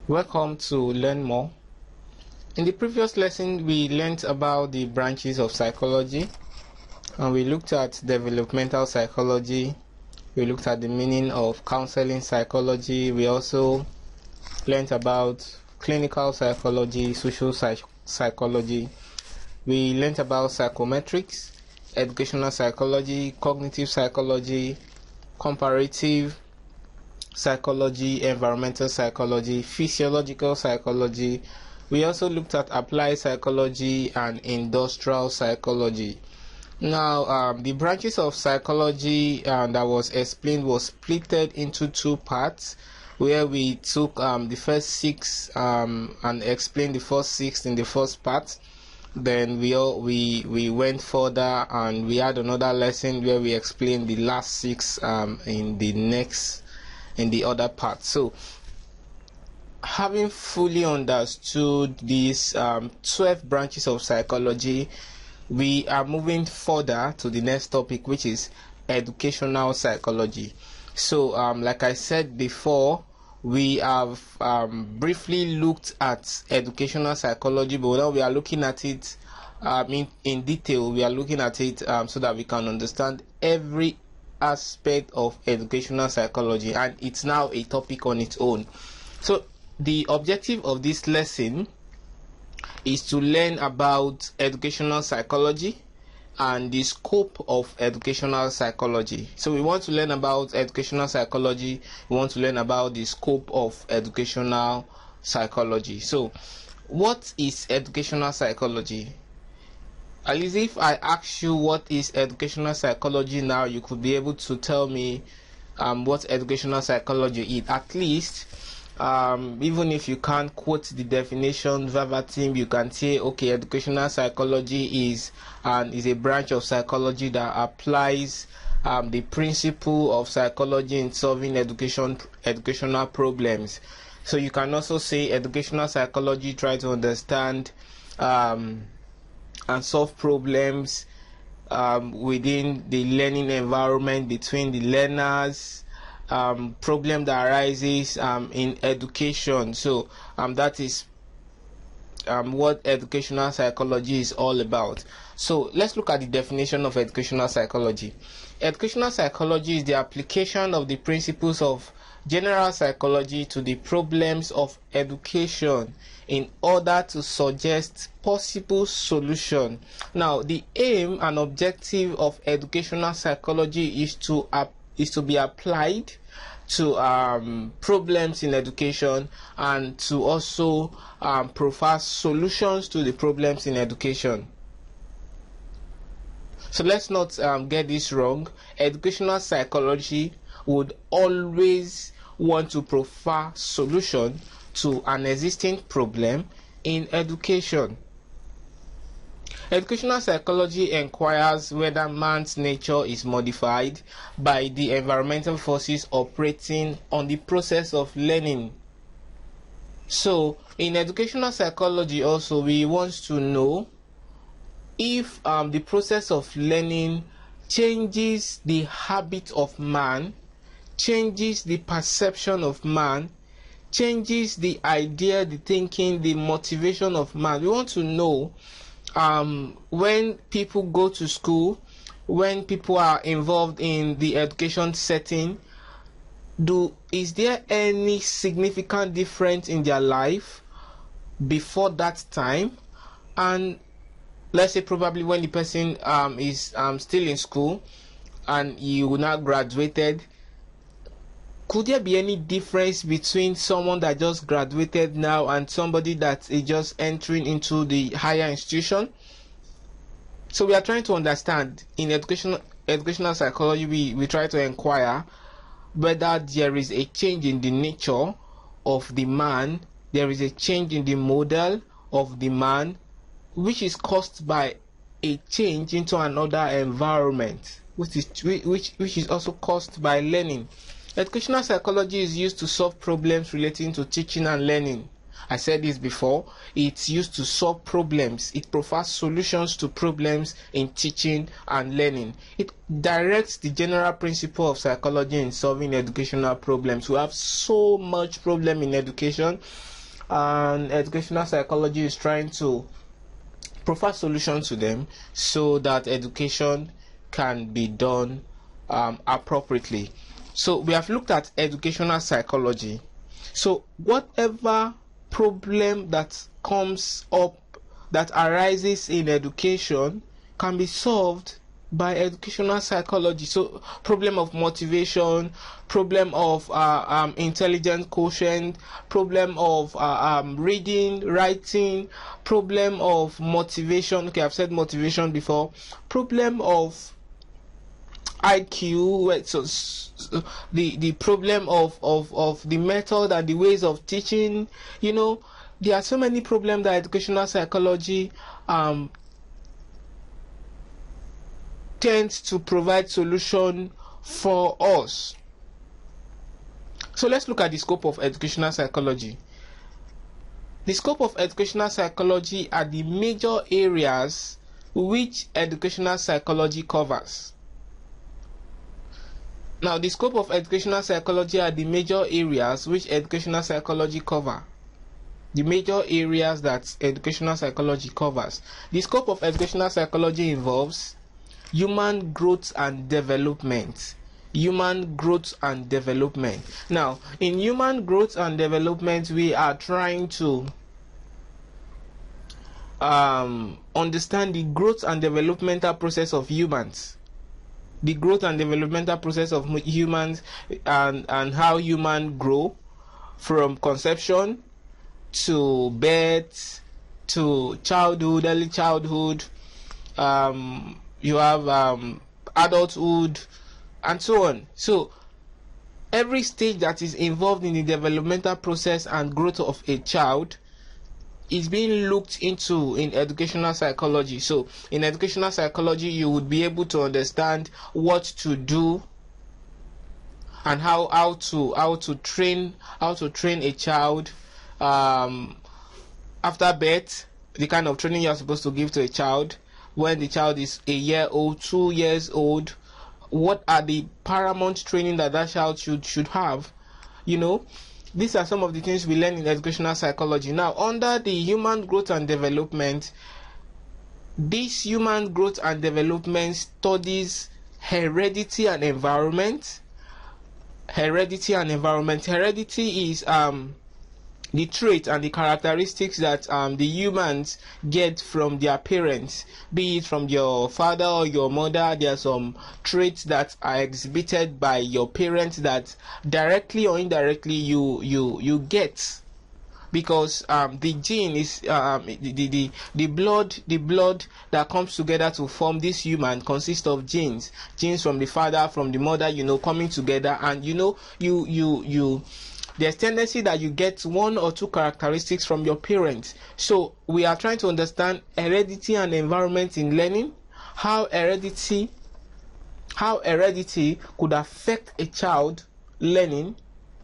Welcome to Learn More. In the previous lesson, we learned about the branches of psychology, and we looked at developmental psychology. We looked at the meaning of counseling psychology. We also learned about clinical psychology, social psychology. We learned about psychometrics, educational psychology, cognitive psychology, comparative psychology, environmental psychology, physiological psychology. We also looked at applied psychology and industrial psychology. Now, the branches of psychology that was explained was splitted into two parts, where we took the first six and explained the first six in the first part. Then we went further and we had another lesson where we explained the last six in the other part. So, having fully understood these 12 branches of psychology, we are moving further to the next topic, which is educational psychology. So, like I said before, we have briefly looked at educational psychology, but now we are looking at it in detail. We are looking at it so that we can understand every aspect of educational psychology, and it's now a topic on its own. So the objective of this lesson is to learn about educational psychology and the scope of educational psychology. So we want to learn about educational psychology, we want to learn about the scope of educational psychology. So what is educational psychology? At least if I ask you what is educational psychology now, you could be able to tell me what educational psychology is. At least, even if you can't quote the definition verbatim, you can say, okay, educational psychology is a branch of psychology that applies the principle of psychology in solving educational problems. So you can also say educational psychology try to understand and solve problems within the learning environment between the learners, problem that arises in education. So that is what educational psychology is all about. So let's look at the definition of educational psychology. Educational psychology is the application of the principles of general psychology to the problems of education in order to suggest possible solution. Now, the aim and objective of educational psychology is to be applied to problems in education and to also provide solutions to the problems in education. So let's not get this wrong. Educational psychology would always want to provide solution to an existing problem in education. Educational psychology inquires whether man's nature is modified by the environmental forces operating on the process of learning. So, in educational psychology also, we want to know if the process of learning changes the habit of man, changes the perception of man, changes the idea, the thinking, the motivation of man. We want to know when people go to school, when people are involved in the education setting, is there any significant difference in their life before that time? And let's say probably when the person is still in school and you now graduated, could there be any difference between someone that just graduated now and somebody that is just entering into the higher institution? So we are trying to understand in educational psychology, we try to inquire whether there is a change in the nature of the man, there is a change in the model of the man, which is caused by a change into another environment, which is also caused by learning. Educational psychology is used to solve problems relating to teaching and learning. I said this before, it's used to solve problems. It provides solutions to problems in teaching and learning. It directs the general principle of psychology in solving educational problems. We have so much problem in education. and educational psychology is trying to provide solutions to them so that education can be done appropriately. So we have looked at educational psychology. So whatever problem that comes up, that arises in education, can be solved by educational psychology. So problem of motivation, problem of intelligence quotient, problem of reading, writing, problem of motivation. Okay, I've said motivation before. Problem of IQ, so the problem of the method and the ways of teaching. You know, there are so many problems that educational psychology tends to provide solution for us. So let's look at the scope of educational psychology. The scope of educational psychology are the major areas which educational psychology covers. Now, the scope of educational psychology are the major areas which educational psychology cover. The major areas that educational psychology covers. The scope of educational psychology involves human growth and development. Human growth and development. Now, in human growth and development, we are trying to understand the growth and developmental process of humans. The growth and developmental process of humans, and how humans grow from conception to birth to childhood, early childhood. You have adulthood, and so on. So every stage that is involved in the developmental process and growth of a child is being looked into in educational psychology. So in educational psychology, you would be able to understand what to do and how to train a child after birth, the kind of training you are supposed to give to a child when the child is a year old, 2 years old. What are the paramount training that child should have? You know, these are some of the things we learn in educational psychology. Now, under the human growth and development, this human growth and development studies heredity and environment. Heredity and environment. Heredity is the trait and the characteristics that the humans get from their parents, be it from your father or your mother. There are some traits that are exhibited by your parents that directly or indirectly you get, because the gene is the blood that comes together to form this human consists of genes from the father, from the mother, coming together, and there's tendency that you get one or two characteristics from your parents. So we are trying to understand heredity and environment in learning, how heredity could affect a child learning,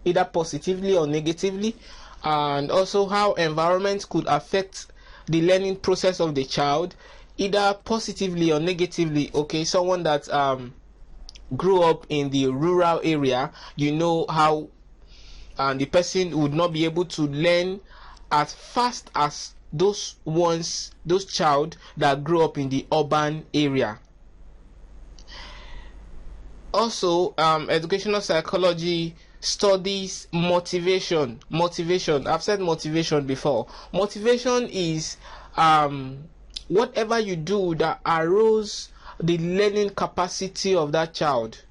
either positively or negatively, and also how environment could affect the learning process of the child, either positively or negatively. Okay, someone that grew up in the rural area, how the person would not be able to learn as fast as those child that grew up in the urban area. Also, educational psychology studies motivation. I've said motivation before. Motivation is whatever you do that arouse the learning capacity of that child.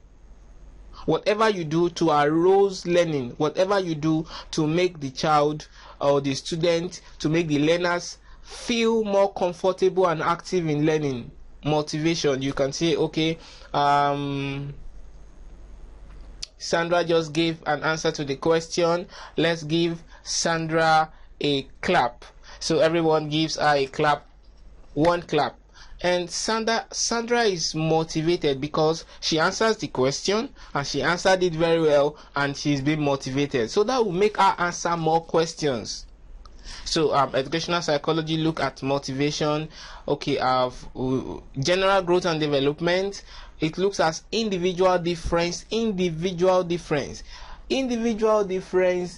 Whatever you do to arouse learning, whatever you do to make the child or the student, to make the learners feel more comfortable and active in learning. Motivation. You can say, okay, Sandra just gave an answer to the question. Let's give Sandra a clap. So everyone gives her a clap, one clap. And Sandra is motivated because she answers the question and she answered it very well, and she's been motivated. So that will make her answer more questions. So educational psychology look at motivation. Okay, general growth and development. It looks at individual difference. Individual difference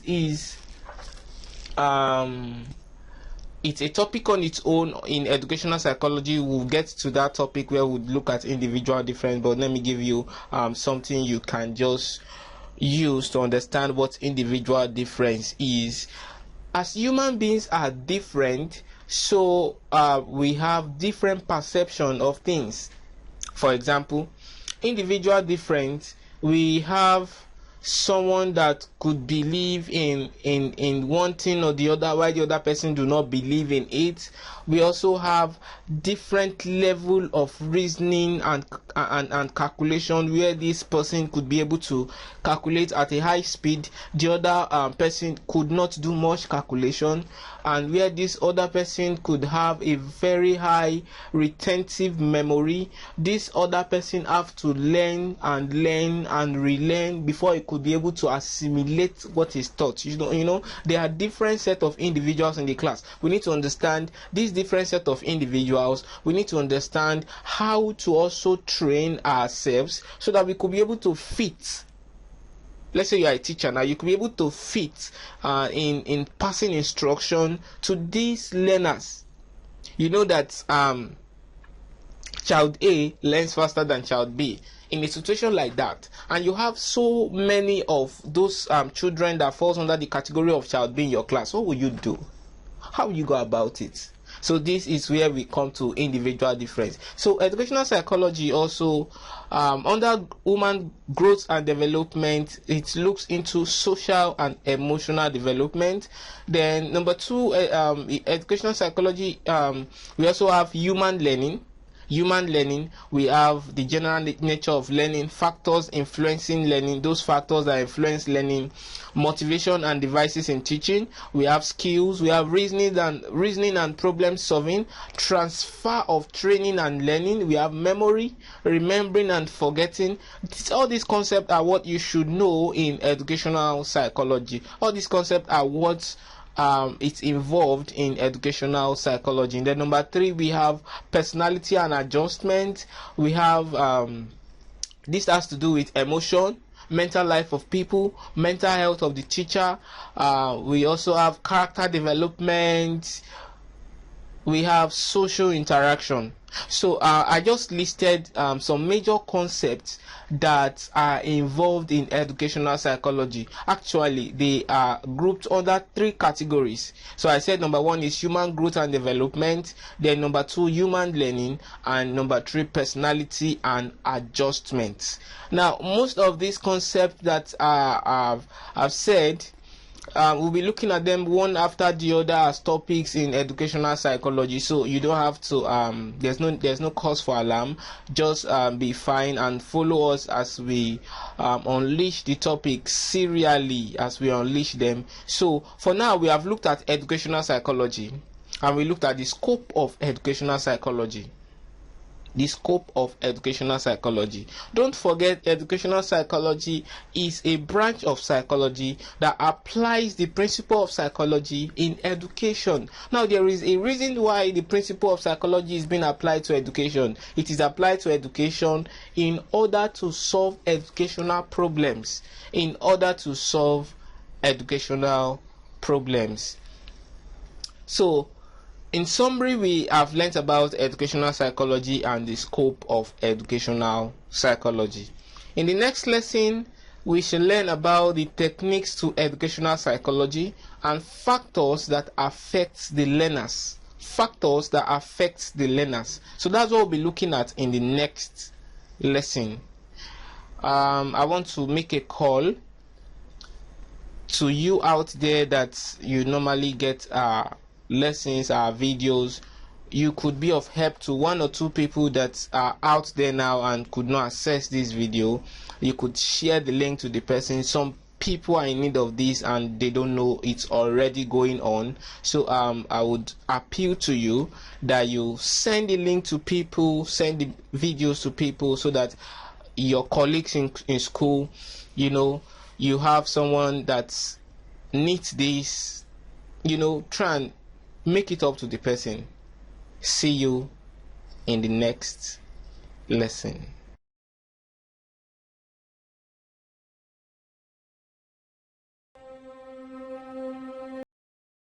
is it's a topic on its own in educational psychology. We'll get to that topic where we'll look at individual difference, but let me give you something you can just use to understand what individual difference is. As human beings are different, so we have different perception of things. For example, individual difference, we have someone that could believe in one thing or the other while the other person do not believe in it. We also have different level of reasoning and calculation, where this person could be able to calculate at a high speed, the other person could not do much calculation, and where this other person could have a very high retentive memory. This other person have to learn and relearn before he could be able to assimilate what is taught. You know, there are different set of individuals in the class. We need to understand this different set of individuals. We need to understand how to also train ourselves so that we could be able to fit. Let's say you are a teacher now, you could be able to fit in passing instruction to these learners. You know that child A learns faster than child B. In a situation like that, and you have so many of those children that falls under the category of child B in your class, what will you do? How will you go about it? So this is where we come to individual difference. So educational psychology also, under human growth and development, it looks into social and emotional development. Then number two, educational psychology, we also have human learning. We have the general nature of learning, factors influencing learning, those factors that influence learning, motivation and devices in teaching. We have skills, we have reasoning and problem solving, transfer of training and learning. We have memory, remembering and forgetting. All these concepts are what you should know in educational psychology. All these concepts are what it's involved in educational psychology. And then number three, we have personality and adjustment. We have this has to do with emotion, mental life of people, mental health of the teacher. We also have character development. We have social interaction. So I just listed some major concepts that are involved in educational psychology. Actually, they are grouped under three categories. So I said number one is human growth and development, then number two, human learning, and number three, personality and adjustment. Now, most of these concepts that I've said, we'll be looking at them one after the other as topics in educational psychology, so you don't have to there's no cause for alarm. Just be fine and follow us as we unleash the topics serially as we unleash them. So for now, we have looked at educational psychology and we looked at the scope of educational psychology. The scope of educational psychology. Don't forget, educational psychology is a branch of psychology that applies the principle of psychology in education. Now, there is a reason why the principle of psychology is being applied to education. It is applied to education in order to solve educational problems. In order to solve educational problems. So, in summary, we have learnt about educational psychology and the scope of educational psychology. In the next lesson, we shall learn about the techniques to educational psychology and factors that affect the learners. Factors that affect the learners. So that's what we'll be looking at in the next lesson. I want to make a call to you out there that you normally get lessons, videos. You could be of help to one or two people that are out there now and could not access this video. You could share the link to the person. Some people are in need of this and they don't know it's already going on. So I would appeal to you that you send the link to people, send the videos to people, so that your colleagues in school, you know, you have someone that needs this, you know, try and make it up to the person. See you in the next lesson.